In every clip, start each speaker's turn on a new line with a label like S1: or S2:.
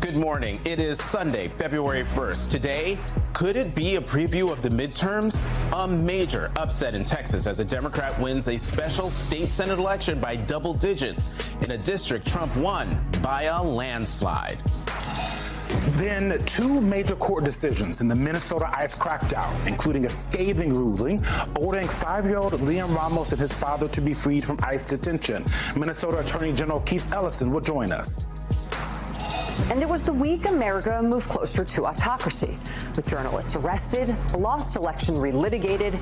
S1: Good morning. It is Sunday, February 1st. Today, could it be a preview of the midterms? A major upset in Texas as a Democrat wins a special state Senate election by double digits in a district Trump won by a landslide.
S2: Then two major court decisions in the Minnesota ICE crackdown, including a scathing ruling ordering 5-year-old Liam Ramos and his father to be freed from ICE detention. Minnesota Attorney General Keith Ellison will join us.
S3: And it was the week America moved closer to autocracy, with journalists arrested, a lost election relitigated,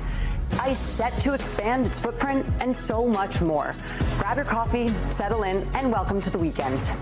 S3: ICE set to expand its footprint, and so much more. Grab your coffee, settle in, and welcome to the weekend.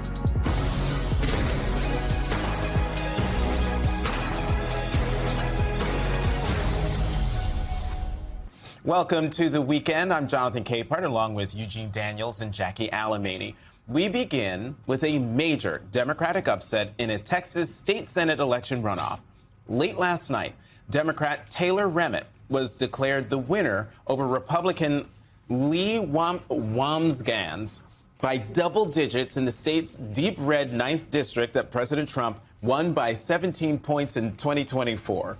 S1: Welcome to the weekend. I'm Jonathan Capehart, along with Eugene Daniels and Jackie Alamany. We begin with a major Democratic upset in a Texas state Senate election runoff. Late last night, Democrat Taylor Remick was declared the winner over Republican Lee Wambsgans by double digits in the state's deep red 9th district that President Trump won by 17 points in 2024.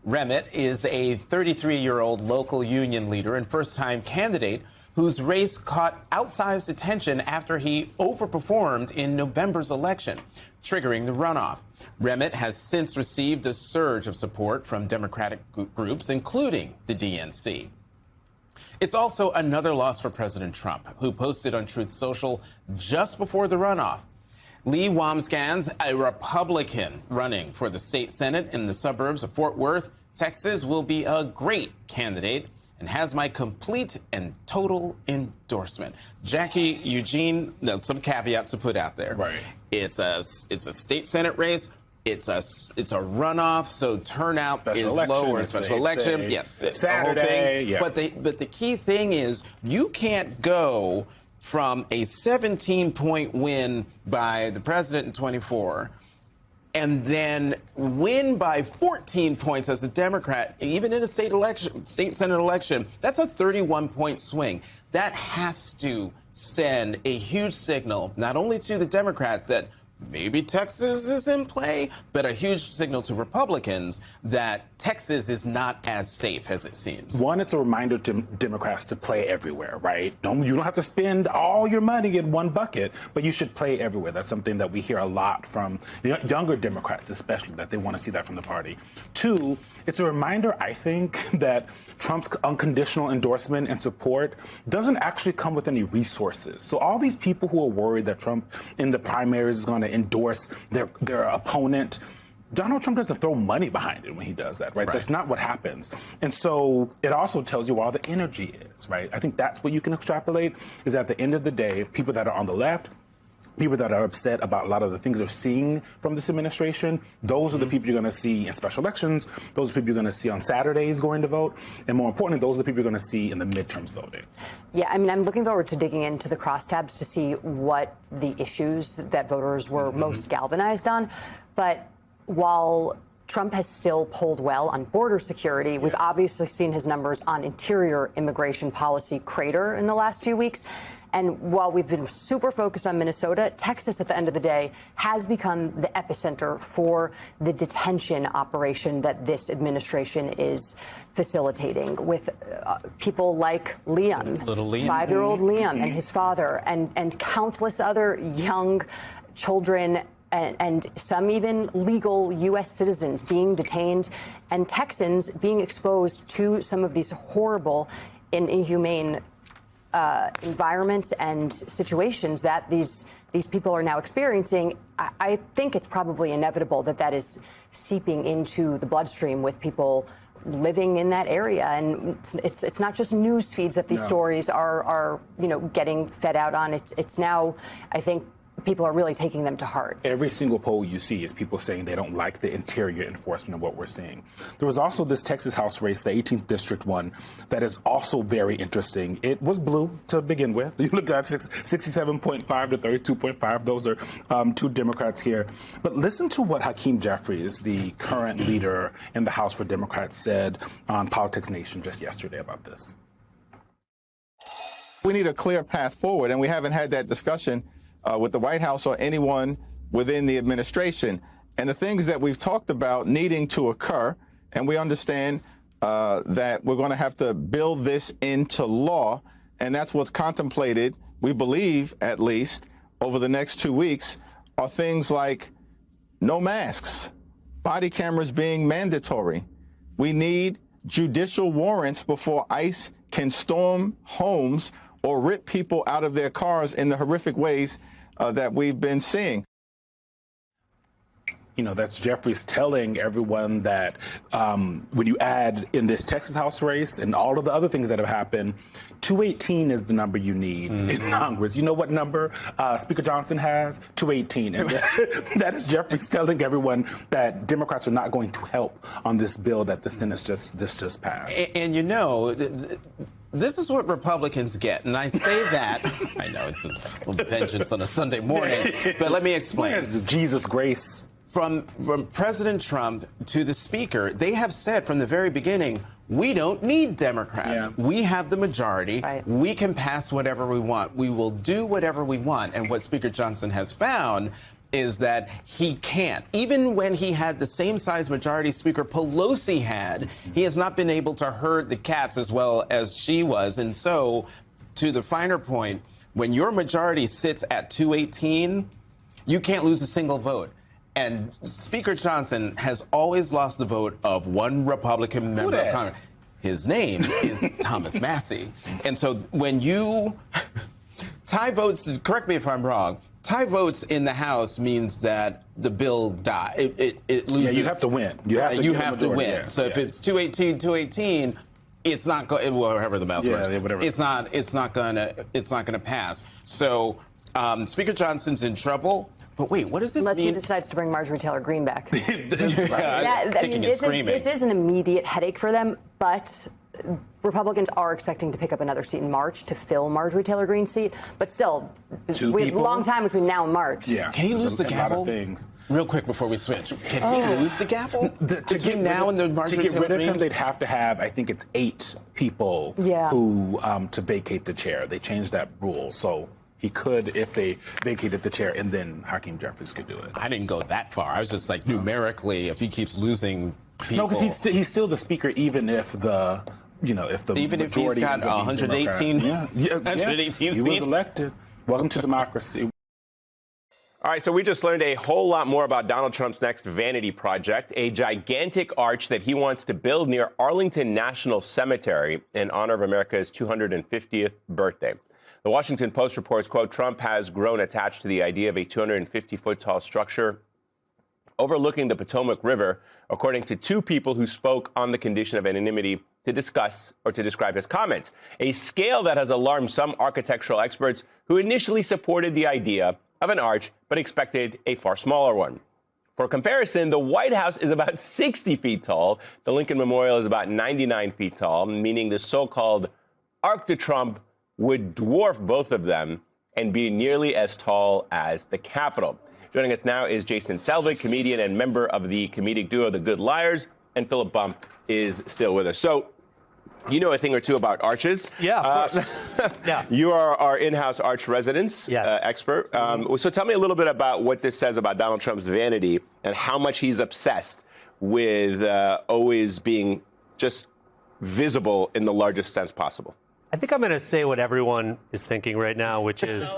S1: Remick is a 33-year-old local union leader and first-time candidate whose race caught outsized attention after he overperformed in November's election, triggering the runoff. Remick has since received a surge of support from Democratic groups, including the DNC. It's also another loss for President Trump, who posted on Truth Social just before the runoff. Lee Wambsgans, a Republican running for the state Senate in the suburbs of Fort Worth, Texas, will be a great candidate and has my complete and total endorsement. Jackie, Eugene, there's some caveats to put out there.
S2: Right.
S1: It's a state Senate race. It's a runoff, so turnout
S2: special
S1: is
S2: election,
S1: lower. Special election,
S2: Saturday,
S1: the whole thing.
S2: yeah.
S1: But the key thing is you can't go from a 17-point win by the president in 24 and then win by 14 points as the Democrat, even in a state Senate election. That's a 31-point swing. That has to send a huge signal, not only to the Democrats that maybe Texas is in play, but a huge signal to Republicans that Texas is not as safe as it seems.
S2: One, it's a reminder to Democrats to play everywhere, right? You don't have to spend all your money in one bucket, but you should play everywhere. That's something that we hear a lot from younger Democrats, especially, that they want to see that from the party. Two, it's a reminder, I think, that Trump's unconditional endorsement and support doesn't actually come with any resources. So all these people who are worried that Trump in the primaries is going to endorse their opponent, Donald Trump doesn't throw money behind it when he does that, right? That's not what happens. And so it also tells you where all the energy is, right? I think that's what you can extrapolate, is at the end of the day, people that are on the left, people that are upset about a lot of the things they're seeing from this administration, those are the people you're going to see in special elections. Those are the people you're going to see on Saturdays going to vote. And more importantly, those are the people you're going to see in the midterms voting.
S3: Yeah, I mean, I'm looking forward to digging into the crosstabs to see what the issues that voters were most galvanized on. But while Trump has still polled well on border security, we've obviously seen his numbers on interior immigration policy crater in the last few weeks. And while we've been super focused on Minnesota, Texas, at the end of the day, has become the epicenter for the detention operation that this administration is facilitating, with people like Liam,
S1: Little Liam.
S3: 5-year-old Liam and his father, and countless other young children and some even legal U.S. citizens being detained, and Texans being exposed to some of these horrible and inhumane environments and situations that these people are now experiencing. I think it's probably inevitable that is seeping into the bloodstream with people living in that area, and it's not just news feeds that these stories are getting fed out on. It's now, I think, people are really taking them to heart.
S2: Every single poll you see is people saying they don't like the interior enforcement of what we're seeing. There was also this Texas House race, the 18th District one, that is also very interesting. It was blue to begin with. You look at 67.5 to 32.5. Those are two Democrats here. But listen to what Hakeem Jeffries, the current leader in the House for Democrats, said on Politics Nation just yesterday about this.
S4: We need a clear path forward, and we haven't had that discussion with the White House or anyone within the administration. And the things that we've talked about needing to occur, and we understand that we're going to have to build this into law, and that's what's contemplated, we believe at least, over the next 2 weeks, are things like no masks, body cameras being mandatory. We need judicial warrants before ICE can storm homes or rip people out of their cars in the horrific ways that we've been seeing.
S2: You know, that's Jeffries telling everyone that when you add in this Texas House race and all of the other things that have happened, 218 is the number you need in Congress. You know what number Speaker Johnson has? 218. And that is Jeffries telling everyone that Democrats are not going to help on this bill that the Senate just passed.
S1: And you know, this is what Republicans get. And I say that, I know it's a little vengeance on a Sunday morning, but let me explain.
S2: Where's the Jesus grace?
S1: From President Trump to the Speaker, they have said from the very beginning, we don't need Democrats.
S2: Yeah.
S1: We have the majority.
S3: Right.
S1: We can pass whatever we want. We will do whatever we want. And what Speaker Johnson has found is that he can't. Even when he had the same size majority Speaker Pelosi had, he has not been able to herd the cats as well as she was. And so, to the finer point, when your majority sits at 218, you can't lose a single vote. And Speaker Johnson has always lost the vote of one Republican member of Congress. His name is Thomas Massie. And so when you tie votes, correct me if I'm wrong, tie votes in the House means that the bill dies. It loses.
S2: Yeah, you have to win. You have to
S1: win.
S2: Yeah.
S1: So if it's 218, it's not going. Whatever the math works.
S2: Whatever.
S1: It's not gonna pass. So Speaker Johnson's in trouble. But wait, what does this
S3: Unless
S1: mean?
S3: he decides to bring Marjorie Taylor Greene back.
S1: Screaming.
S3: This is an immediate headache for them, but Republicans are expecting to pick up another seat in March to fill Marjorie Taylor Greene's seat. But still, we have a long time between now and March.
S2: Yeah.
S1: Can he lose the gavel?
S2: A lot of things.
S1: Real quick before we switch, can he lose the gavel between now and the Marjorie
S2: To get
S1: Taylor
S2: rid of him,
S1: Greene?
S2: they'd have to have, I think it's 8 people who to vacate the chair. They changed that rule, so he could, if they vacated the chair, and then Hakeem Jeffries could do it.
S1: I didn't go that far. I was just like, numerically, if he keeps losing people.
S2: No, because he's still the speaker, even if the
S1: even if he's got 118, 118 seats.
S2: He was elected. Welcome to democracy.
S5: All right, so we just learned a whole lot more about Donald Trump's next vanity project, a gigantic arch that he wants to build near Arlington National Cemetery in honor of America's 250th birthday. The Washington Post reports, quote, Trump has grown attached to the idea of a 250-foot tall structure overlooking the Potomac River, according to 2 people who spoke on the condition of anonymity to discuss or to describe his comments, a scale that has alarmed some architectural experts who initially supported the idea of an arch but expected a far smaller one. For comparison, the White House is about 60 feet tall. The Lincoln Memorial is about 99 feet tall, meaning the so-called Arc de Trump would dwarf both of them and be nearly as tall as the Capitol. Joining us now is Jason Selvig, comedian and member of the comedic duo The Good Liars, and Philip Bump is still with us. So, you know a thing or two about arches.
S6: Yeah, of course. Yeah.
S5: You are our in-house arch residence
S6: Yes.
S5: expert. So tell me a little bit about what this says about Donald Trump's vanity and how much he's obsessed with always being just visible in the largest sense possible.
S6: I think I'm going to say what everyone is thinking right now, which is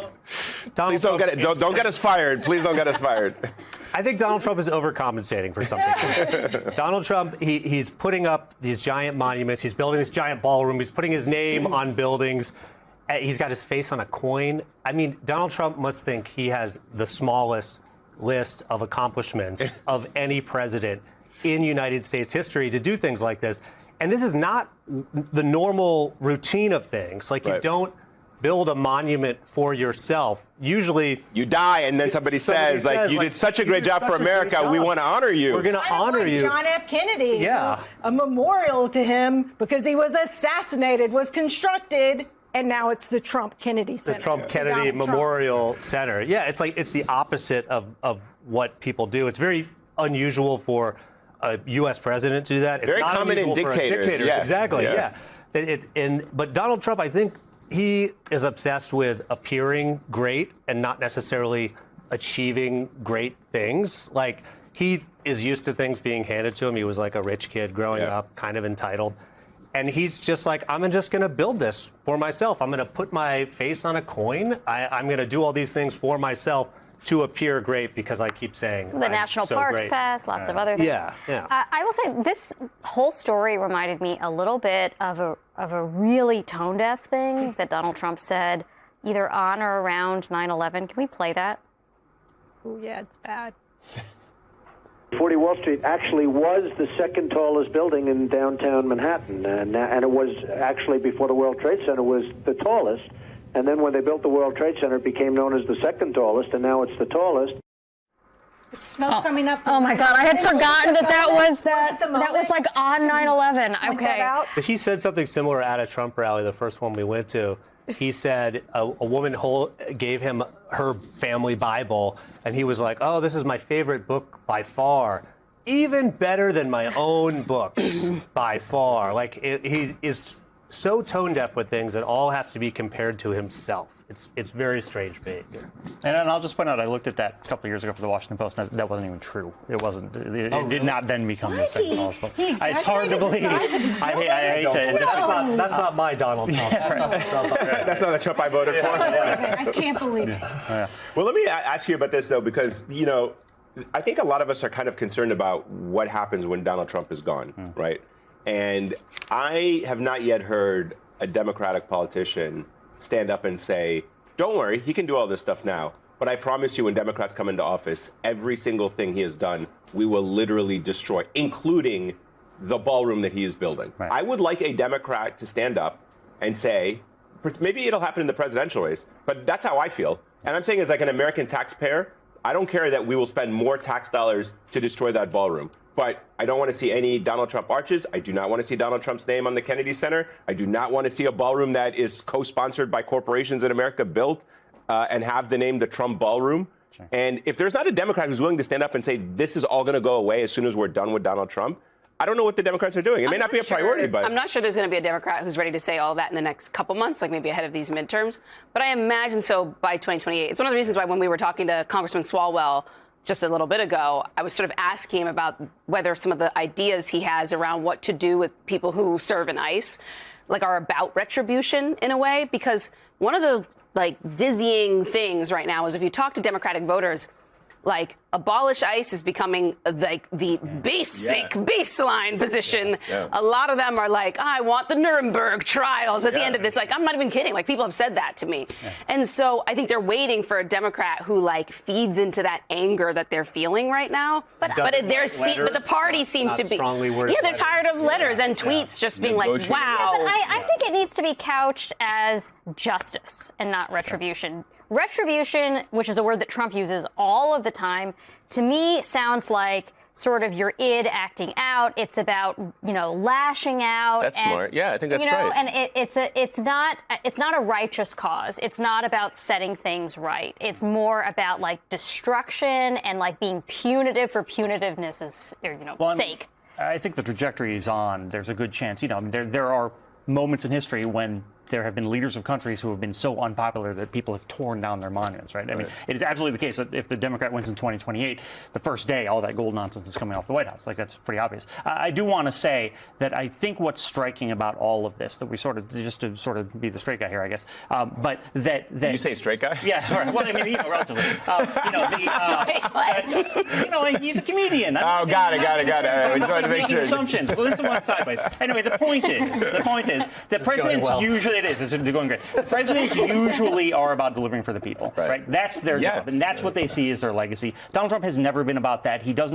S6: Donald
S5: Please don't
S6: Trump,
S5: don't get us fired. Please don't get us fired.
S6: I think Donald Trump is overcompensating for something. Donald Trump, he's putting up these giant monuments. He's building this giant ballroom. He's putting his name on buildings. He's got his face on a coin. I mean, Donald Trump must think he has the smallest list of accomplishments of any president in United States history to do things like this. And this is not the normal routine of things. Like, you don't build a monument for yourself. Usually
S5: you die and then somebody says, like, you did such a great job for America. We want to honor you.
S6: We're going to honor you.
S7: John F. Kennedy.
S6: Yeah.
S7: A memorial to him because he was assassinated, was constructed, and now it's the Trump-Kennedy Center.
S6: The Trump-Kennedy Memorial Center. Yeah, it's like it's the opposite of what people do. It's very unusual for a U.S. president to do that. It's
S5: very
S6: not
S5: common in
S6: unusual for
S5: dictators.
S6: dictators.
S5: Yeah.
S6: Exactly. Yeah. But Donald Trump, I think he is obsessed with appearing great and not necessarily achieving great things. Like, he is used to things being handed to him. He was like a rich kid growing up, kind of entitled. And he's just like, I'm just going to build this for myself. I'm going to put my face on a coin. I'm going to do all these things for myself to appear great because I keep saying
S8: the National Parks Pass, lots of other things.
S6: Yeah.
S8: I will say this whole story reminded me a little bit of a really tone-deaf thing that Donald Trump said either on or around 9/11. Can we play that?
S7: Oh, yeah, it's bad.
S9: 40 Wall Street actually was the second tallest building in downtown Manhattan, and it was actually, before the World Trade Center, was the tallest. And then when they built the World Trade Center, it became known as the second tallest, and now it's the tallest.
S7: It's smoke coming up.
S8: Oh my God, I had forgotten that was like on 9/11. Okay.
S6: He said something similar at a Trump rally, the first one we went to. He said a woman gave him her family Bible, and he was like, "Oh, this is my favorite book by far, even better than my own books by far." Like, he is so tone deaf with things that all has to be compared to himself. It's very strange behavior.
S10: And I'll just point out, I looked at that a couple of years ago for the Washington Post, and that wasn't even true. It wasn't. It did not then become the second tallest book. It's hard to believe. I hate to.
S6: That's not my Donald Trump.
S5: That's not the Trump I voted for.
S7: I can't believe it.
S5: Well, let me ask you about this, though, because, I think a lot of us are kind of concerned about what happens when Donald Trump is gone, right? And I have not yet heard a Democratic politician stand up and say, don't worry, he can do all this stuff now. But I promise you, when Democrats come into office, every single thing he has done, we will literally destroy, including the ballroom that he is building. Right. I would like a Democrat to stand up and say, maybe it'll happen in the presidential race, but that's how I feel. And I'm saying, as like an American taxpayer, I don't care that we will spend more tax dollars to destroy that ballroom. But I don't want to see any Donald Trump arches. I do not want to see Donald Trump's name on the Kennedy Center. I do not want to see a ballroom that is co-sponsored by corporations in America built and have the name the Trump Ballroom. Sure. And if there's not a Democrat who's willing to stand up and say this is all going to go away as soon as we're done with Donald Trump, I don't know what the Democrats are doing. It may not be a priority, but
S11: I'm not sure there's going to be a Democrat who's ready to say all that in the next couple months, like maybe ahead of these midterms. But I imagine so by 2028. It's one of the reasons why when we were talking to Congressman Swalwell just a little bit ago, I was sort of asking him about whether some of the ideas he has around what to do with people who serve in ICE, like, are about retribution in a way, because one of the dizzying things right now is if you talk to Democratic voters, abolish ICE is becoming the basic baseline position. Yeah. A lot of them are like, I want the Nuremberg trials at the end of this. I'm not even kidding. People have said that to me. Yeah. And so I think they're waiting for a Democrat who feeds into that anger that they're feeling right now. But the party seems to be strongly worded. Yeah, they're tired of letters and tweets just being like, wow.
S8: Yeah, but I think it needs to be couched as justice and not retribution. Retribution, which is a word that Trump uses all of the time, to me sounds like sort of your id acting out. It's about, lashing out.
S5: That's smart. Yeah, I think that's right.
S8: And it's not a righteous cause. It's not about setting things right. It's more about destruction and being punitive for punitiveness' sake.
S10: I think the trajectory is on. There's a good chance. There are moments in history when there have been leaders of countries who have been so unpopular that people have torn down their monuments, right? I mean, it is absolutely the case that if the Democrat wins in 2028, the first day, all that gold nonsense is coming off the White House. That's pretty obvious. I do want to say that I think what's striking about all of this, that we just to sort of be the straight guy here, I guess, but that...
S5: Did you say straight guy?
S10: Yeah, all right. Well, I mean, relatively. He's a comedian.
S5: Got it. I just wanted to make sure.
S10: Assumptions. Well, this one sideways. Anyway, the point is, the presidents usually... It is. It's going great. The presidents usually are about delivering for the people, right? That's their job, and that's what they see as their legacy. Donald Trump has never been about that. He does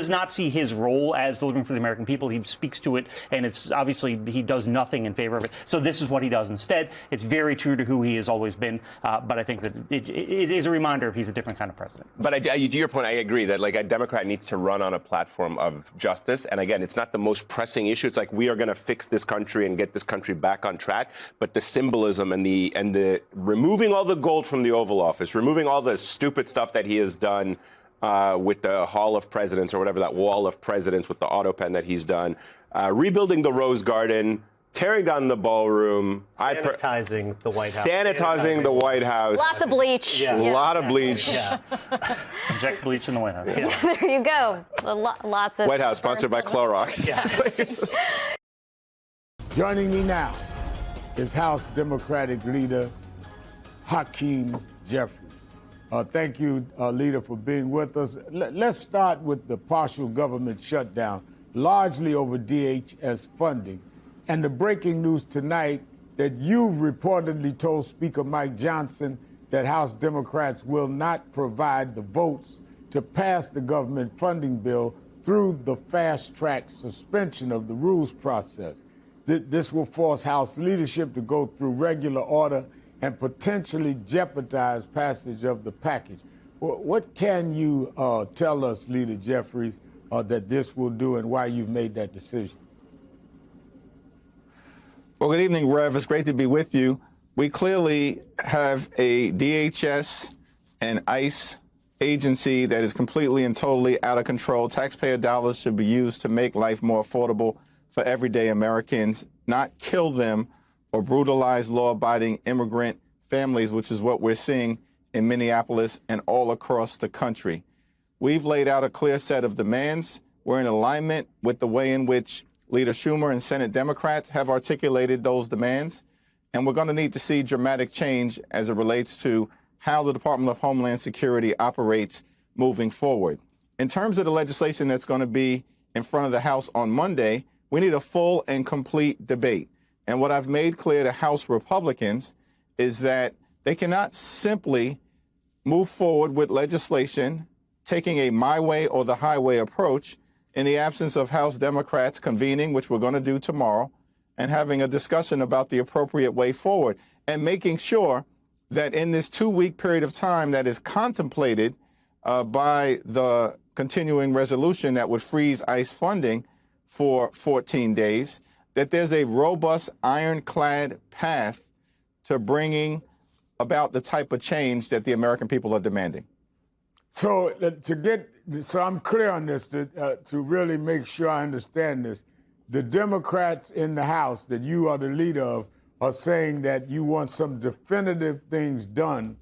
S10: not see his role as delivering for the American people. He speaks to it, and it's obviously he does nothing in favor of it. So this is what he does instead. It's very true to who he has always been, but I think that it is a reminder of he's a different kind of president.
S5: But to your point, I agree that a Democrat needs to run on a platform of justice. And again, it's not the most pressing issue. It's we are going to fix this country and get this country back on track. But the symbolism and the removing all the gold from the Oval Office, removing all the stupid stuff that he has done with the Hall of Presidents or whatever, that wall of presidents with the auto pen that he's done, rebuilding the Rose Garden, tearing down the ballroom,
S6: sanitizing the White House.
S5: Sanitizing the White House.
S8: Lots of bleach.
S5: A lot of bleach.
S10: Inject bleach in the White House.
S8: There you go. Lots of
S5: White House sponsored by Clorox.
S12: Joining me now is House Democratic Leader Hakeem Jeffries. Thank you, Leader, for being with us. Let's start with the partial government shutdown, largely over DHS funding. And the breaking news tonight that you've reportedly told Speaker Mike Johnson that House Democrats will not provide the votes to pass the government funding bill through the fast-track suspension of the rules process. This will force House leadership to go through regular order and potentially jeopardize passage of the package. What can you tell us, Leader Jeffries, that this will do and why you've made that decision?
S4: Well, good evening, Rev. It's great to be with you. We clearly have a DHS and ICE agency that is completely and totally out of control. Taxpayer dollars should be used to make life more affordable for everyday Americans, not kill them or brutalize law-abiding immigrant families, which is what we're seeing in Minneapolis and all across the country. We've laid out a clear set of demands. We're in alignment with the way in which Leader Schumer and Senate Democrats have articulated those demands. And we're going to need to see dramatic change as it relates to how the Department of Homeland Security operates moving forward. In terms of the legislation that's going to be in front of the House on Monday, we need a full and complete debate. And what I've made clear to House Republicans is that they cannot simply move forward with legislation taking a my way or the highway approach in the absence of House Democrats convening, which we're going to do tomorrow, and having a discussion about the appropriate way forward and making sure that in this 2-week period of time that is contemplated by the continuing resolution that would freeze ICE funding for 14 days, that there's a robust, ironclad path to bringing about the type of change that the American people are demanding.
S12: So so I'm clear on this, to really make sure I understand this. The Democrats in the House that you are the leader of are saying that you want some definitive things done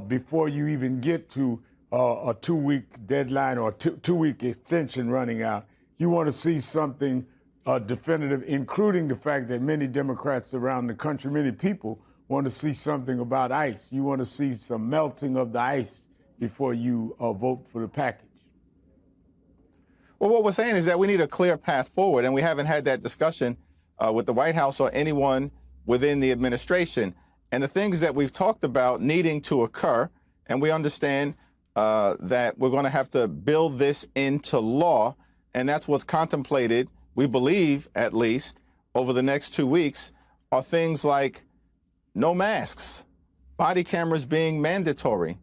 S12: before you even get to a 2-week deadline or two-week extension running out. You want to see something definitive, including the fact that many Democrats around the country, many people want to see something about ICE. You want to see some melting of the ice before you vote for the package.
S4: Well, what we're saying is that we need a clear path forward, and we haven't had that discussion with the White House or anyone within the administration. And the things that we've talked about needing to occur, and we understand that we're going to have to build this into law, and that's what's contemplated, we believe at least, over the next 2 weeks, are things like no masks, body cameras being mandatory.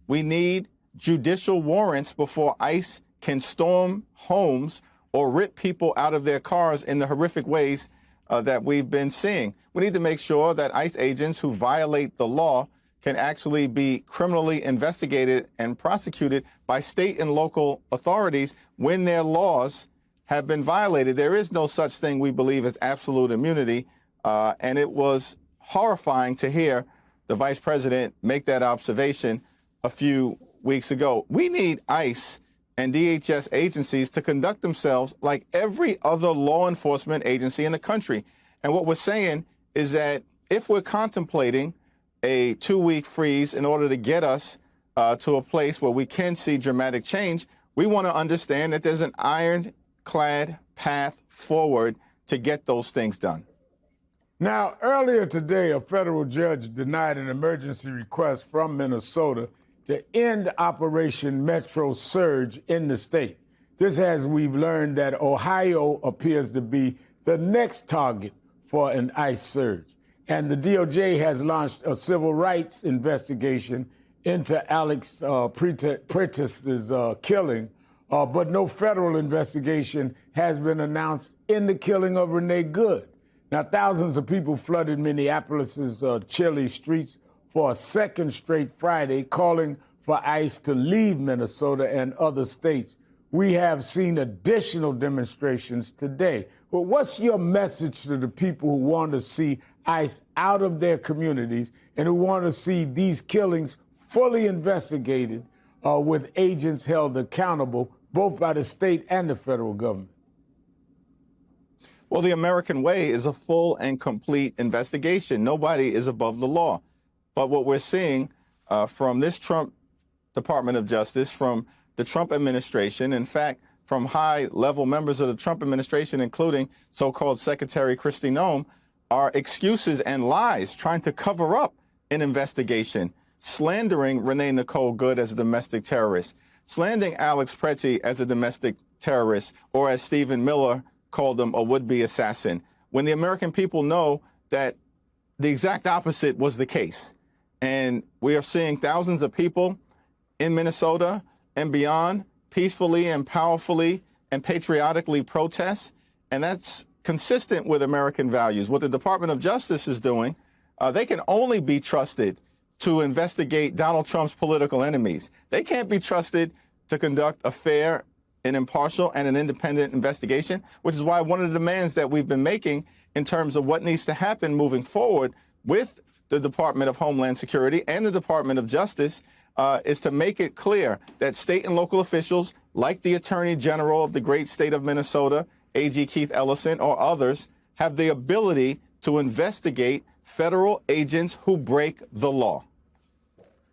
S4: We need judicial warrants before ICE can storm homes or rip people out of their cars in the horrific ways that we've been seeing. We need to make sure that ICE agents who violate the law can actually be criminally investigated and prosecuted by state and local authorities when their laws have been violated. There is no such thing, we believe, as absolute immunity. And it was horrifying to hear the vice president make that observation a few weeks ago. We need ICE and DHS agencies to conduct themselves like every other law enforcement agency in the country. And what we're saying is that if we're contemplating a 2-week freeze in order to get us to a place where we can see dramatic change, we want to understand that there's an ironclad path forward to get those things done.
S12: Now, earlier today, a federal judge denied an emergency request from Minnesota to end Operation Metro Surge in the state. This as we've learned that Ohio appears to be the next target for an ICE surge. And the DOJ has launched a civil rights investigation into Alex Prentice's killing, but no federal investigation has been announced in the killing of Renee Good. Now, thousands of people flooded Minneapolis's chilly streets for a second straight Friday, calling for ICE to leave Minnesota and other states. we have seen additional demonstrations today. Well, what's your message to the people who want to see ICE out of their communities and who want to see these killings fully investigated with agents held accountable both by the state and the federal government?
S4: Well, the American way is a full and complete investigation. Nobody is above the law. But what we're seeing from this Trump Department of Justice, from the Trump administration, in fact, from high-level members of the Trump administration, including so-called Secretary Kristi Noem, are excuses and lies trying to cover up an investigation, slandering Renee Nicole Good as a domestic terrorist, slandering Alex Pretty as a domestic terrorist, or as Stephen Miller called him, a would-be assassin, when the American people know that the exact opposite was the case. And we are seeing thousands of people in Minnesota and beyond peacefully and powerfully and patriotically protest. And that's consistent with American values. What the Department of Justice is doing, they can only be trusted to investigate Donald Trump's political enemies. They can't be trusted to conduct a fair, an impartial, and an independent investigation, which is why one of the demands that we've been making in terms of what needs to happen moving forward with the Department of Homeland Security and the Department of Justice is to make it clear that state and local officials, like the Attorney General of the great state of Minnesota, A.G. Keith Ellison, or others, have the ability to investigate federal agents who break the law.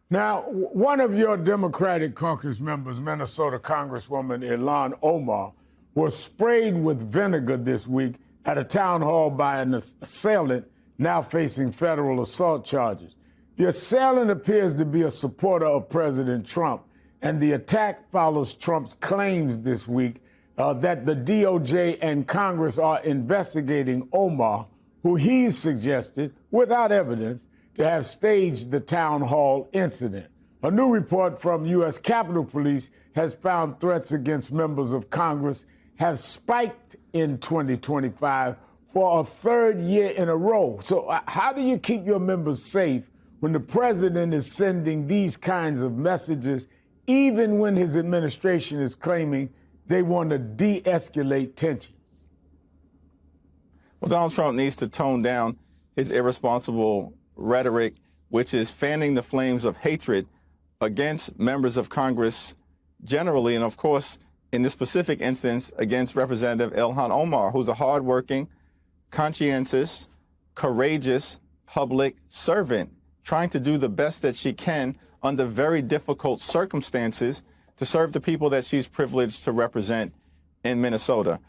S12: Now, one of your Democratic caucus members, Minnesota Congresswoman Ilhan Omar, was sprayed with vinegar this week at a town hall by an assailant now facing federal assault charges. The assailant appears to be a supporter of President Trump, and the attack follows Trump's claims this week that the DOJ and Congress are investigating Omar, who he's suggested, without evidence, to have staged the town hall incident. A new report from U.S. Capitol Police has found threats against members of Congress have spiked in 2025 for a third year in a row. So how do you keep your members safe when the president is sending these kinds of messages, even when his administration is claiming they want to de-escalate tensions?
S4: Well, Donald Trump needs to tone down his irresponsible rhetoric, which is fanning the flames of hatred against members of Congress generally, and of course, in this specific instance, against Representative Ilhan Omar, who's a hardworking, conscientious, courageous public servant, trying to do the best that she can under very difficult circumstances to serve the people that she's privileged to represent in Minnesota.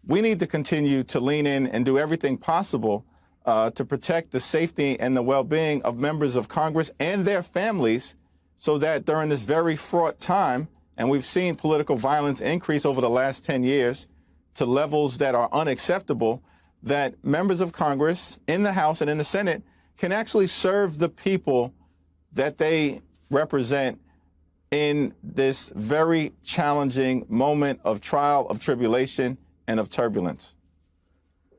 S4: We need to continue to lean in and do everything possible to protect the safety and the well-being of members of Congress and their families so that during this very fraught time, and we've seen political violence increase over the last 10 years to levels that are unacceptable, that members of Congress in the House and in the Senate can actually serve the people that they represent in this very challenging moment of trial, of tribulation, and of turbulence.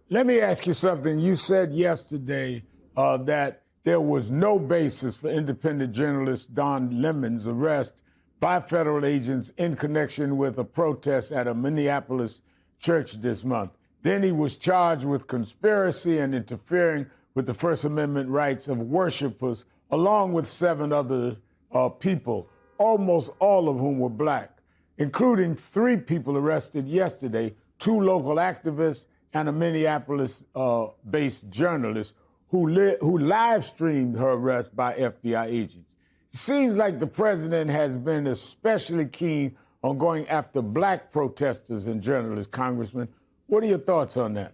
S12: Let me ask you something. You said yesterday that there was no basis for independent journalist Don Lemon's arrest by federal agents in connection with a protest at a Minneapolis church this month. Then he was charged with conspiracy and interfering with the First Amendment rights of worshipers, along with 7 other people, almost all of whom were black, including 3 people arrested yesterday, 2 local activists and a Minneapolis-based journalist who live streamed her arrest by FBI agents. It seems like the president has been especially keen on going after black protesters and journalists, Congressman. What are your thoughts on that?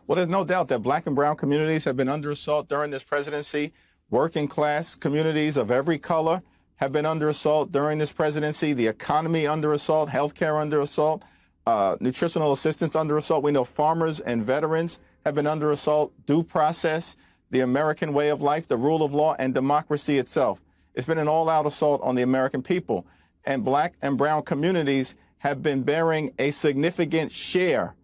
S4: Well, there's no doubt that black and brown communities have been under assault during this presidency. Working class communities of every color have been under assault during this presidency. The economy under assault, healthcare under assault, nutritional assistance under assault. We know farmers and veterans have been under assault. Due process, the American way of life, the rule of law, and democracy itself. It's been an all-out assault on the American people. And black and brown communities have been bearing a significant share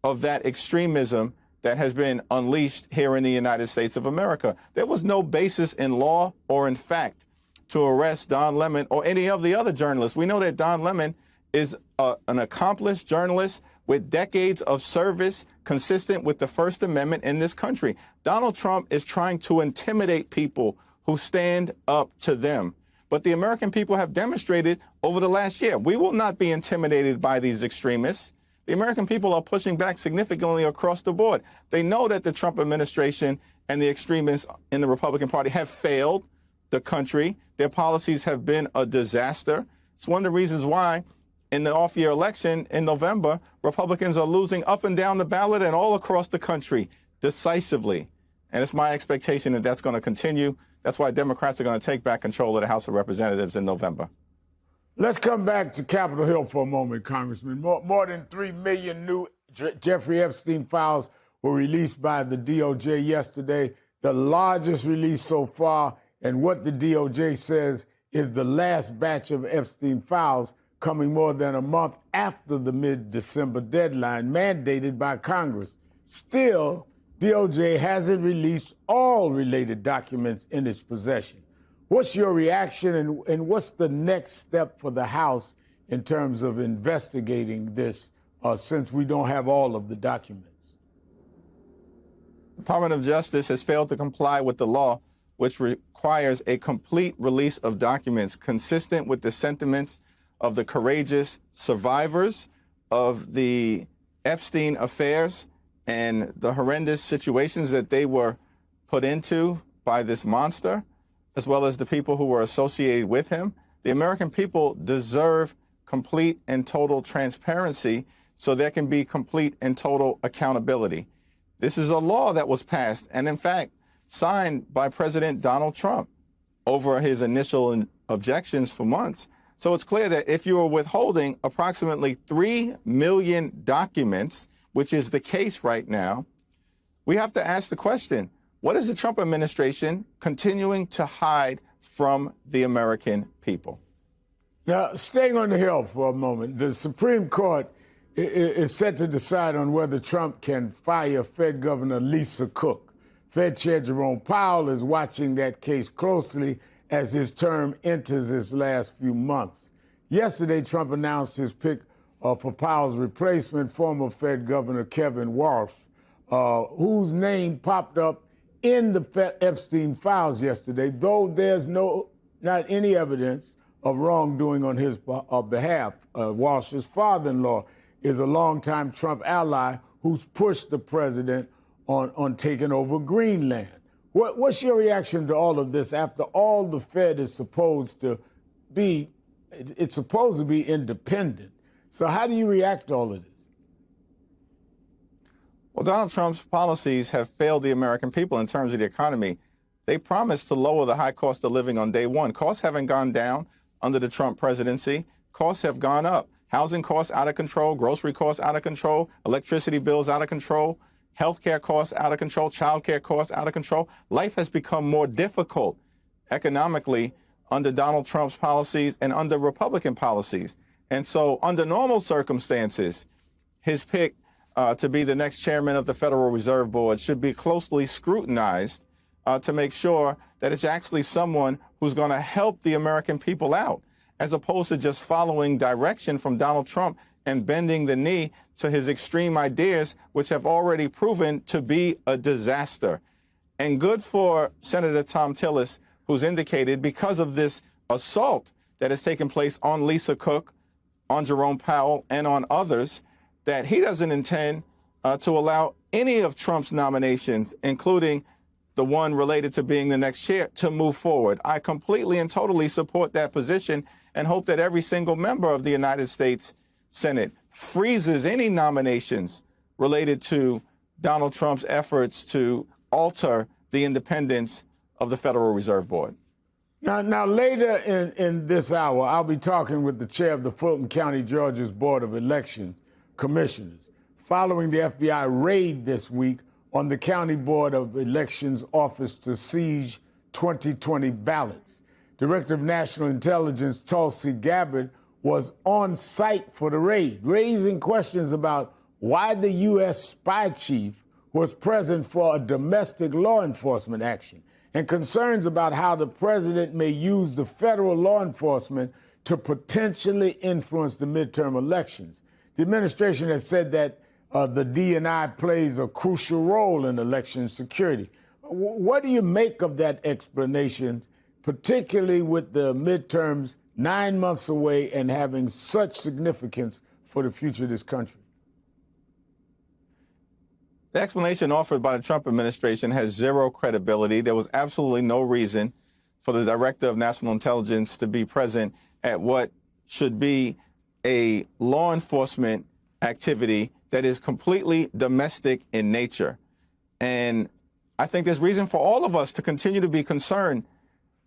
S4: of that extremism that has been unleashed here in the United States of America. There was no basis in law or in fact to arrest Don Lemon or any of the other journalists. We know that Don Lemon is an accomplished journalist with decades of service consistent with the First Amendment in this country. Donald Trump is trying to intimidate people who stand up to them. But the American people have demonstrated over the last year, we will not be intimidated by these extremists. The American people are pushing back significantly across the board. They know that the Trump administration and the extremists in the Republican Party have failed the country. Their policies have been a disaster. It's one of the reasons why in the off-year election in November, Republicans are losing up and down the ballot and all across the country decisively. And it's my expectation that that's going to continue. That's why Democrats are going to take back control of the House of Representatives in November.
S12: Let's come back to Capitol Hill for a moment, Congressman. More than 3 million new Jeffrey Epstein files were released by the DOJ yesterday, the largest release so far, and what the DOJ says is the last batch of Epstein files coming more than a month after the mid-December deadline mandated by Congress. Still, DOJ hasn't released all related documents in its possession. What's your reaction and what's the next step for the House in terms of investigating this since we don't have all of the documents?
S4: The Department of Justice has failed to comply with the law, which requires a complete release of documents consistent with the sentiments of the courageous survivors of the Epstein affairs and the horrendous situations that they were put into by this monster, as well as the people who were associated with him. The American people deserve complete and total transparency so there can be complete and total accountability. This is a law that was passed and, in fact, signed by President Donald Trump over his initial objections for months. So it's clear that if you are withholding approximately 3 million documents, which is the case right now, we have to ask the question, what is the Trump administration continuing to hide from the American people?
S12: Now, staying on the Hill for a moment, the Supreme Court is set to decide on whether Trump can fire Fed Governor Lisa Cook. Fed Chair Jerome Powell is watching that case closely as his term enters its last few months. Yesterday, Trump announced his pick for Powell's replacement, former Fed Governor Kevin Walsh, whose name popped up in the Epstein files yesterday, though there's not any evidence of wrongdoing on his behalf. Walsh's father-in-law is a longtime Trump ally who's pushed the president on taking over Greenland. What's your reaction to all of this after all the Fed is supposed to be, it's supposed to be independent? So how do you react to all of this?
S4: Well, Donald Trump's policies have failed the American people in terms of the economy. They promised to lower the high cost of living on day one. Costs haven't gone down under the Trump presidency. Costs have gone up. Housing costs out of control, grocery costs out of control, electricity bills out of control, healthcare costs out of control, childcare costs out of control. Life has become more difficult economically under Donald Trump's policies and under Republican policies. And so under normal circumstances, his pick to be the next chairman of the Federal Reserve Board should be closely scrutinized to make sure that it's actually someone who's going to help the American people out, as opposed to just following direction from Donald Trump and bending the knee to his extreme ideas, which have already proven to be a disaster. And good for Senator Thom Tillis, who's indicated because of this assault that has taken place on Lisa Cook, on Jerome Powell, and on others, that he doesn't intend to allow any of Trump's nominations, including the one related to being the next chair, to move forward. I completely and totally support that position and hope that every single member of the United States Senate freezes any nominations related to Donald Trump's efforts to alter the independence of the Federal Reserve Board.
S12: Now later in this hour, I'll be talking with the chair of the Fulton County, Georgia's Board of Election Commissioners, following the FBI raid this week on the County Board of Elections office to seize 2020 ballots. Director of National Intelligence Tulsi Gabbard was on site for the raid, raising questions about why the U.S. spy chief was present for a domestic law enforcement action. and concerns about how the president may use the federal law enforcement to potentially influence the midterm elections. The administration has said that the DNI plays a crucial role in election security. What do you make of that explanation, particularly with the midterms 9 months away and having such significance for the future of this country?
S4: The explanation offered by the Trump administration has zero credibility. There was absolutely no reason for the Director of National Intelligence to be present at what should be a law enforcement activity that is completely domestic in nature. And I think there's reason for all of us to continue to be concerned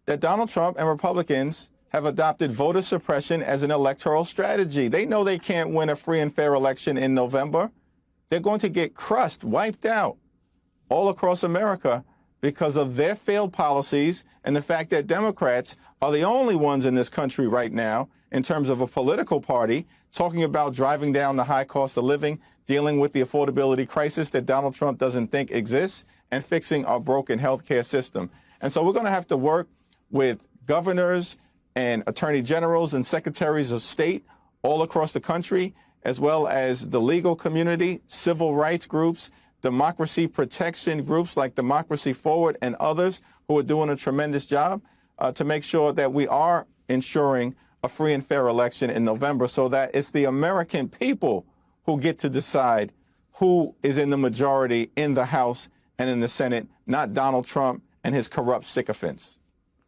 S4: that Donald Trump and Republicans have adopted voter suppression as an electoral strategy. They know they can't win a free and fair election in November. They're going to get crushed, wiped out all across America because of their failed policies and the fact that Democrats are the only ones in this country right now, in terms of a political party, talking about driving down the high cost of living, dealing with the affordability crisis that Donald Trump doesn't think exists, and fixing our broken healthcare system. And so we're going to have to work with governors and attorney generals and secretaries of state all across the country, as well as the legal community, civil rights groups, democracy protection groups like Democracy Forward and others who are doing a tremendous job to make sure that we are ensuring a free and fair election in November, so that it's the American people who get to decide who is in the majority in the House and in the Senate, not Donald Trump and his corrupt sycophants.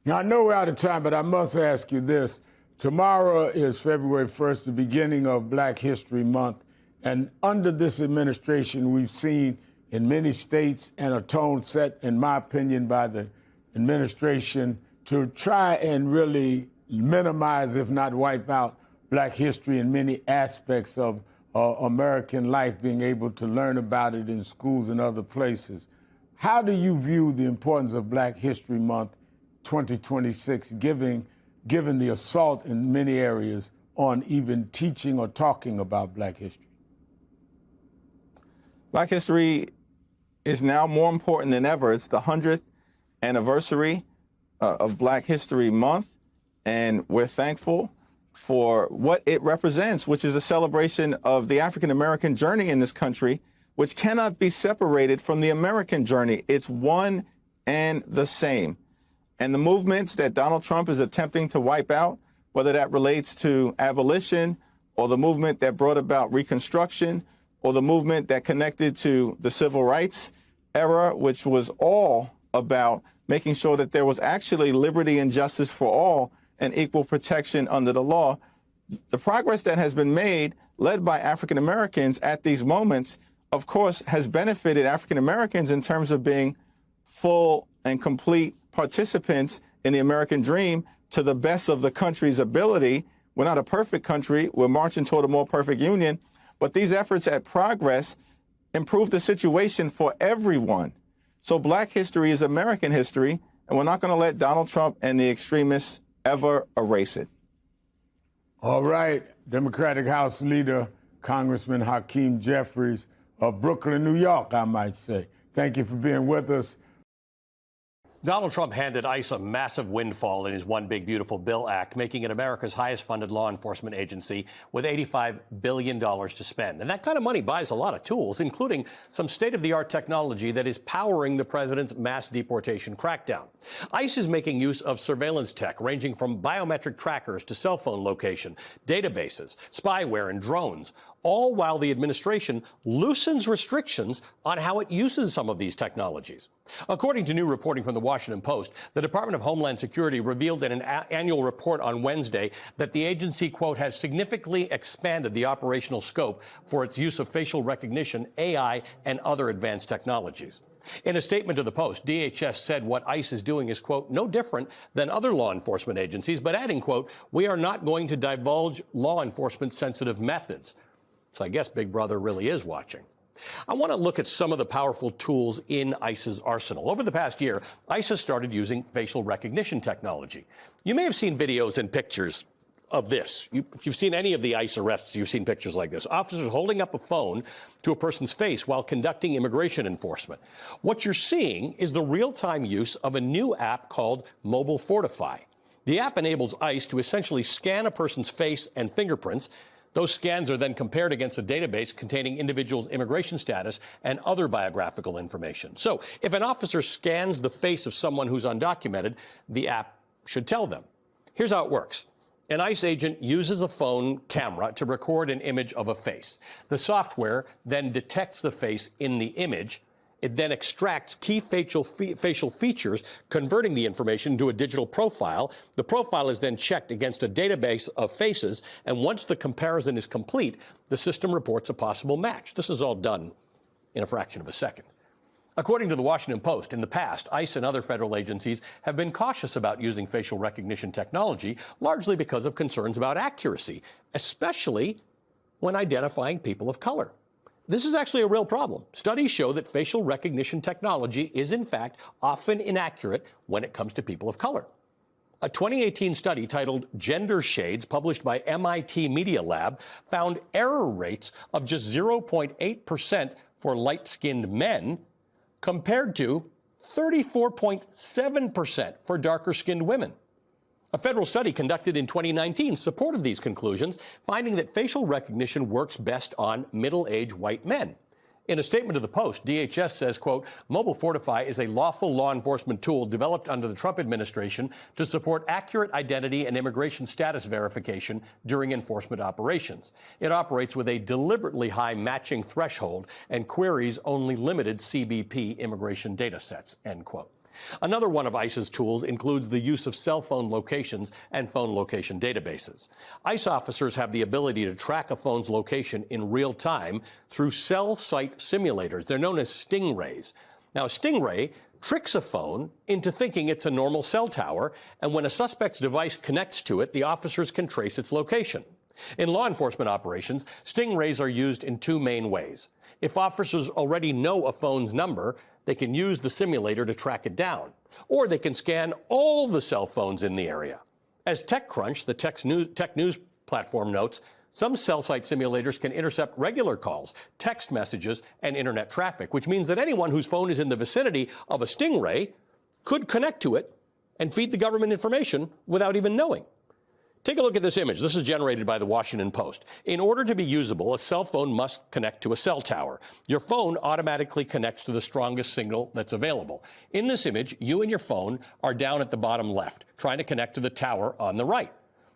S12: Now, I know we're out of time, but I must ask you this. Tomorrow is February 1st, the beginning of Black History Month. And under this administration, we've seen in many states and a tone set, in my opinion, by the administration to try and really minimize, if not wipe out, Black history in many aspects of American life, being able to learn about it in schools and other places. How do you view the importance of Black History Month 2026, given the assault in many areas on even teaching or talking about Black history?
S4: Black history is now more important than ever. It's the 100th anniversary of Black History Month, and we're thankful for what it represents, which is a celebration of the African-American journey in this country, which cannot be separated from the American journey. It's one and the same. And the movements that Donald Trump is attempting to wipe out, whether that relates to abolition or the movement that brought about Reconstruction or the movement that connected to the Civil Rights era, which was all about making sure that there was actually liberty and justice for all and equal protection under the law. The progress that has been made, led by African Americans at these moments, of course, has benefited African Americans in terms of being full and complete participants in the American dream to the best of the country's ability. We're not a perfect country. We're marching toward a more perfect union. But these efforts at progress improve the situation for everyone. So Black history is American history, and we're not going to let Donald Trump and the extremists ever erase it.
S12: All right. Democratic House Leader, Congressman Hakeem Jeffries of Brooklyn, New York, I might say. Thank you for being with us.
S13: Donald Trump handed ICE a massive windfall in his One Big Beautiful Bill Act, making it America's highest funded law enforcement agency with $85 billion to spend. And that kind of money buys a lot of tools, including some state-of-the-art technology that is powering the president's mass deportation crackdown. ICE is making use of surveillance tech ranging from biometric trackers to cell phone location, databases, spyware, and drones, all while the administration loosens restrictions on how it uses some of these technologies. According to new reporting from the Washington Post, the Department of Homeland Security revealed in an annual report on Wednesday that the agency, quote, has significantly expanded the operational scope for its use of facial recognition, AI, and other advanced technologies. In a statement to the Post, DHS said what ICE is doing is, quote, no different than other law enforcement agencies, but adding, quote, we are not going to divulge law enforcement sensitive methods. So I guess Big Brother really is watching. I want to look at some of the powerful tools in ICE's arsenal. Over the past year, ICE has started using facial recognition technology. You may have seen videos and pictures of this. If you've seen any of the ICE arrests, you've seen pictures like this. Officers holding up a phone to a person's face while conducting immigration enforcement. What you're seeing is the real-time use of a new app called Mobile Fortify. The app enables ICE to essentially scan a person's face and fingerprints. Those scans are then compared against a database containing individuals' immigration status and other biographical information. So if an officer scans the face of someone who's undocumented, the app should tell them. Here's how it works. An ICE agent uses a phone camera to record an image of a face. The software then detects the face in the image. It then extracts key facial features, converting the information to a digital profile. The profile is then checked against a database of faces, and once the comparison is complete, the system reports a possible match. This is all done in a fraction of a second. According to the Washington Post, in the past, ICE and other federal agencies have been cautious about using facial recognition technology, largely because of concerns about accuracy, especially when identifying people of color. This is actually a real problem. Studies show that facial recognition technology is, in fact, often inaccurate when it comes to people of color. A 2018 study titled Gender Shades, published by MIT Media Lab, found error rates of just 0.8% for light-skinned men, compared to 34.7% for darker-skinned women. A federal study conducted in 2019 supported these conclusions, finding that facial recognition works best on middle-aged white men. In a statement to the Post, DHS says, quote, Mobile Fortify is a lawful law enforcement tool developed under the Trump administration to support accurate identity and immigration status verification during enforcement operations. It operates with a deliberately high matching threshold and queries only limited CBP immigration data sets, end quote. Another one of ICE's tools includes the use of cell phone locations and phone location databases. ICE officers have the ability to track a phone's location in real time through cell site simulators. They're known as stingrays. Now, a stingray tricks a phone into thinking it's a normal cell tower, and when a suspect's device connects to it, the officers can trace its location. In law enforcement operations, stingrays are used in two main ways. If officers already know a phone's number, they can use the simulator to track it down, or they can scan all the cell phones in the area. As TechCrunch, the tech news platform, notes, some cell site simulators can intercept regular calls, text messages, and internet traffic, which means that anyone whose phone is in the vicinity of a stingray could connect to it and feed the government information without even knowing. Take a look at this image. This is generated by the Washington Post. In order to be usable, a cell phone must connect to a cell tower. Your phone automatically connects to the strongest signal that's available. In this image, you and your phone are down at the bottom left, trying to connect to the tower on the right.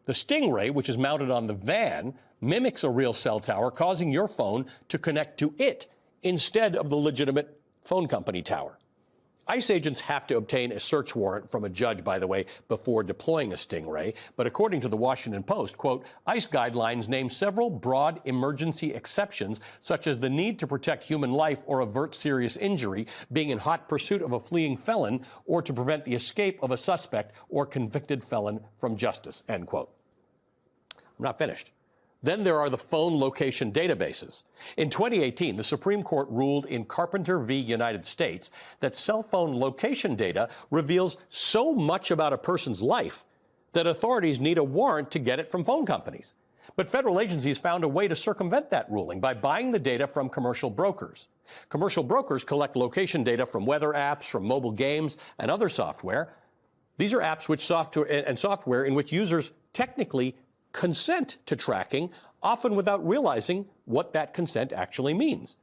S13: The stingray, which is mounted on the van, mimics a real cell tower, causing your phone to connect to it instead of the legitimate phone company tower. ICE agents have to obtain a search warrant from a judge, by the way, before deploying a stingray. But according to the Washington Post, quote, ICE guidelines name several broad emergency exceptions, such as the need to protect human life or avert serious injury, being in hot pursuit of a fleeing felon, or to prevent the escape of a suspect or convicted felon from justice, end quote. I'm not finished. Then there are the phone location databases. In 2018, the Supreme Court ruled in Carpenter v. United States that cell phone location data reveals so much about a person's life that authorities need a warrant to get it from phone companies. But federal agencies found a way to circumvent that ruling by buying the data from commercial brokers. Commercial brokers collect location data from weather apps, from mobile games, and other software. These are apps which software in which users technically consent to tracking, often without realizing what that consent actually means.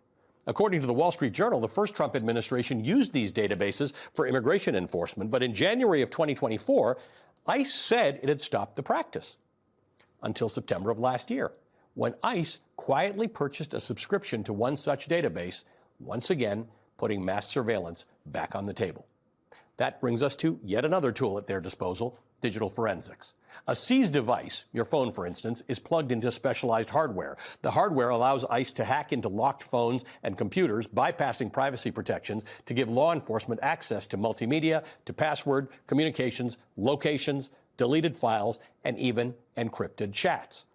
S13: According to the Wall Street Journal, the first Trump administration used these databases for immigration enforcement, but in January of 2024, ICE said it had stopped the practice until September of last year, when ICE quietly purchased a subscription to one such database, once again putting mass surveillance back on the table. That brings us to yet another tool at their disposal, digital forensics. A seized device, your phone for instance, is plugged into specialized hardware. The hardware allows ICE to hack into locked phones and computers, bypassing privacy protections to give law enforcement access to multimedia, to password, communications, locations, deleted files, and even encrypted chats.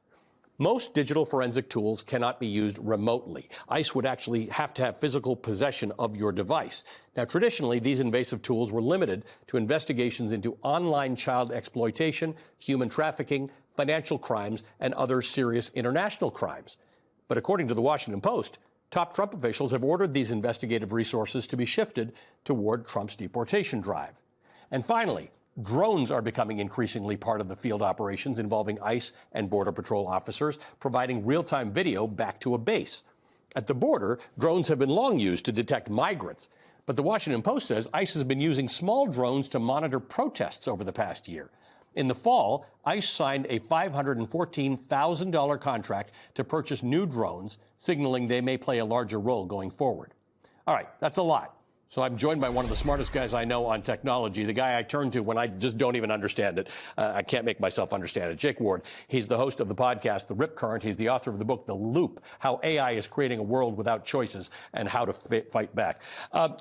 S13: Most digital forensic tools cannot be used remotely. ICE would actually have to have physical possession of your device. Now, traditionally, these invasive tools were limited to investigations into online child exploitation, human trafficking, financial crimes, and other serious international crimes. But according to the Washington Post, top Trump officials have ordered these investigative resources to be shifted toward Trump's deportation drive. And finally, drones are becoming increasingly part of the field operations involving ICE and Border Patrol officers, providing real-time video back to a base. At the border, drones have been long used to detect migrants. But the Washington Post says ICE has been using small drones to monitor protests over the past year. In the fall, ICE signed a $514,000 contract to purchase new drones, signaling they may play a larger role going forward. All right, that's a lot. So I'm joined by one of the smartest guys I know on technology, the guy I turn to when I just don't even understand it. I can't make myself understand it. Jake Ward. He's the host of the podcast, The Rip Current. He's the author of the book, The Loop, How AI is Creating a World Without Choices and How to Fight Back.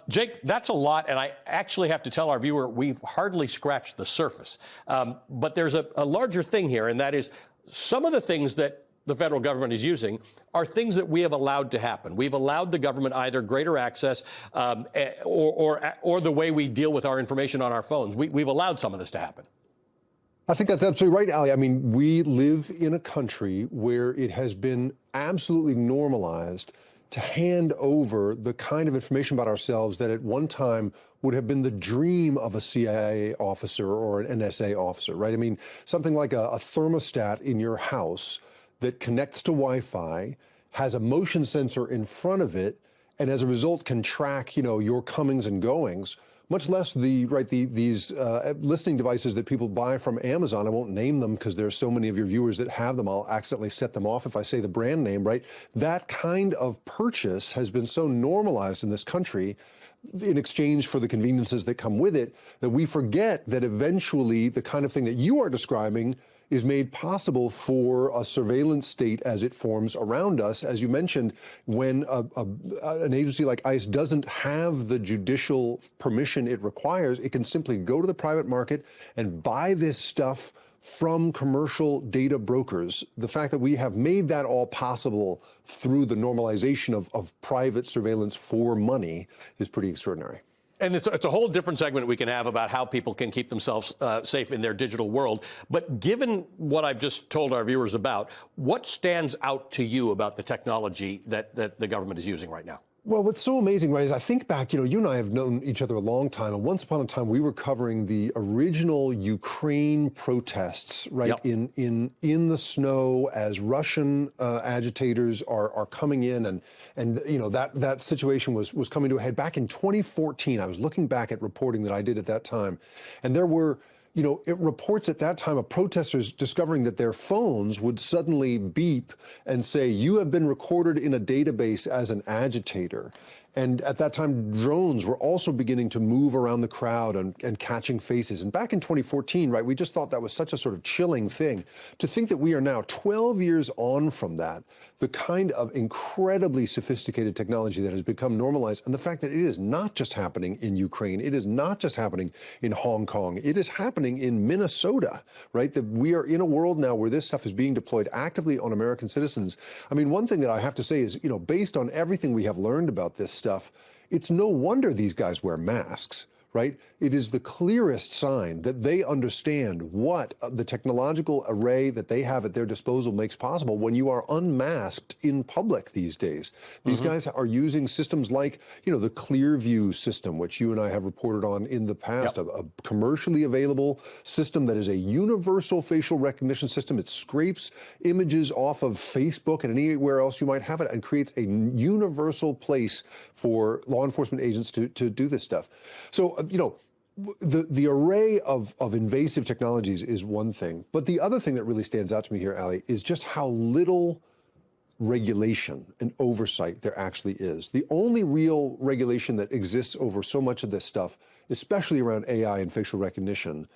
S13: Jake, that's a lot, and I actually have to tell our viewer we've hardly scratched the surface. But there's a larger thing here, and that is some of the things that the federal government is using are things that we have allowed to happen. We've allowed the government either greater access or the way we deal with our information on our phones. We've allowed some of this to happen.
S14: I think that's absolutely right, Ali. I mean, we live in a country where it has been absolutely normalized to hand over the kind of information about ourselves that at one time would have been the dream of a CIA officer or an NSA officer, right? I mean, something like a thermostat in your house that connects to Wi-Fi, has a motion sensor in front of it, and as a result can track, your comings and goings, much less these listening devices that people buy from Amazon. I won't name them because there's so many of your viewers that have them. I'll accidentally set them off if I say the brand name, right? That kind of purchase has been so normalized in this country in exchange for the conveniences that come with it, that we forget that eventually the kind of thing that you are describing is made possible for a surveillance state as it forms around us. As you mentioned, when an agency like ICE doesn't have the judicial permission it requires, it can simply go to the private market and buy this stuff from commercial data brokers. The fact that we have made that all possible through the normalization of private surveillance for money is pretty extraordinary.
S13: And it's a whole different segment we can have about how people can keep themselves safe in their digital world. But given what I've just told our viewers about, what stands out to you about the technology that the government is using right now?
S14: Well, what's so amazing, right, is I think back, you and I have known each other a long time, and once upon a time we were covering the original Ukraine protests, right, yep, in the snow as Russian agitators are coming in, and that situation was coming to a head back in 2014. I was looking back at reporting that I did at that time, and there were it reports at that time of protesters discovering that their phones would suddenly beep and say, you have been recorded in a database as an agitator. And at that time, drones were also beginning to move around the crowd and catching faces. And back in 2014, right, we just thought that was such a sort of chilling thing. To think that we are now 12 years on from that, the kind of incredibly sophisticated technology that has become normalized, and the fact that it is not just happening in Ukraine, it is not just happening in Hong Kong, it is happening in Minnesota, right? That we are in a world now where this stuff is being deployed actively on American citizens. I mean, one thing that I have to say is, based on everything we have learned about this stuff, it's no wonder these guys wear masks, right? It is the clearest sign that they understand what the technological array that they have at their disposal makes possible when you are unmasked in public these days. These guys are using systems like, the Clearview system, which you and I have reported on in the past, yep, a commercially available system that is a universal facial recognition system. It scrapes images off of Facebook and anywhere else you might have it and creates a universal place for law enforcement agents to do this stuff. So, the array of invasive technologies is one thing, but the other thing that really stands out to me here, Ali, is just how little regulation and oversight there actually is. The only real regulation that exists over so much of this stuff, especially around AI and facial recognition,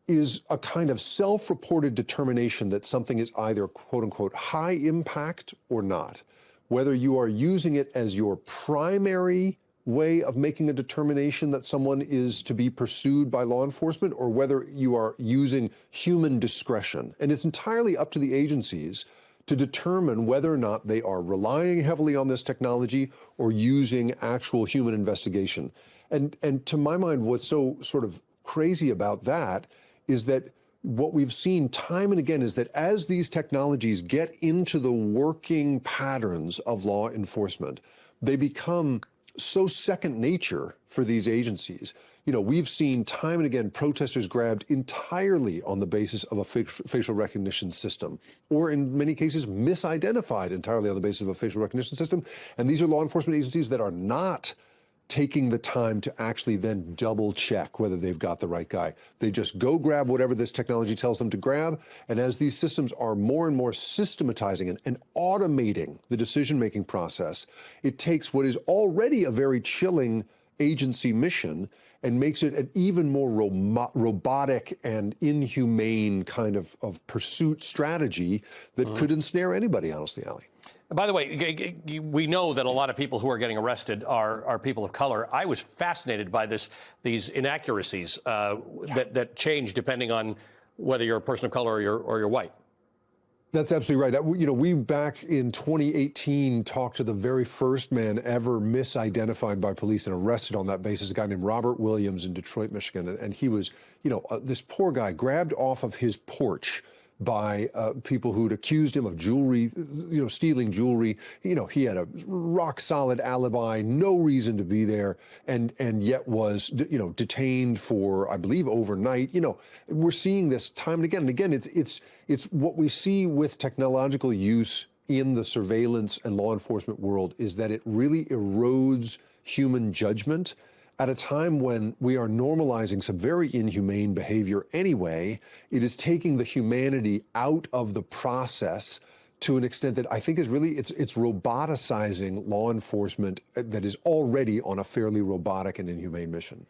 S14: is a kind of self-reported determination that something is either, quote unquote, high impact or not. Whether you are using it as your primary way of making a determination that someone is to be pursued by law enforcement, or whether you are using human discretion. And it's entirely up to the agencies to determine whether or not they are relying heavily on this technology or using actual human investigation. And to my mind, what's so sort of crazy about that is that what we've seen time and again is that as these technologies get into the working patterns of law enforcement, they become so second nature for these agencies. You know, we've seen time and again protesters grabbed entirely on the basis of a facial recognition system, or in many cases misidentified entirely on the basis of a facial recognition system. And these are law enforcement agencies that are not taking the time to actually then double check whether they've got the right guy. They just go grab whatever this technology tells them to grab. And as these systems are more and more systematizing and automating the decision-making process, it takes what is already a very chilling agency mission and makes it an even more robotic and inhumane kind of pursuit strategy that could ensnare anybody, honestly, Ali.
S13: By the way, we know that a lot of people who are getting arrested are people of color. I was fascinated by these inaccuracies that change depending on whether you're a person of color or you're white.
S14: That's absolutely right. You know, we back in 2018 talked to the very first man ever misidentified by police and arrested on that basis, a guy named Robert Williams in Detroit, Michigan. And he was, you know, this poor guy grabbed off of his porch by people who'd accused him of jewelry, you know, stealing jewelry. You know, he had a rock solid alibi, no reason to be there, and yet was, you know, detained for, I believe, overnight. You know, we're seeing this time and again. And again, it's what we see with technological use in the surveillance and law enforcement world is that it really erodes human judgment. At a time when we are normalizing some very inhumane behavior anyway, it is taking the humanity out of the process to an extent that I think is really, it's roboticizing law enforcement that is already on a fairly robotic and inhumane mission.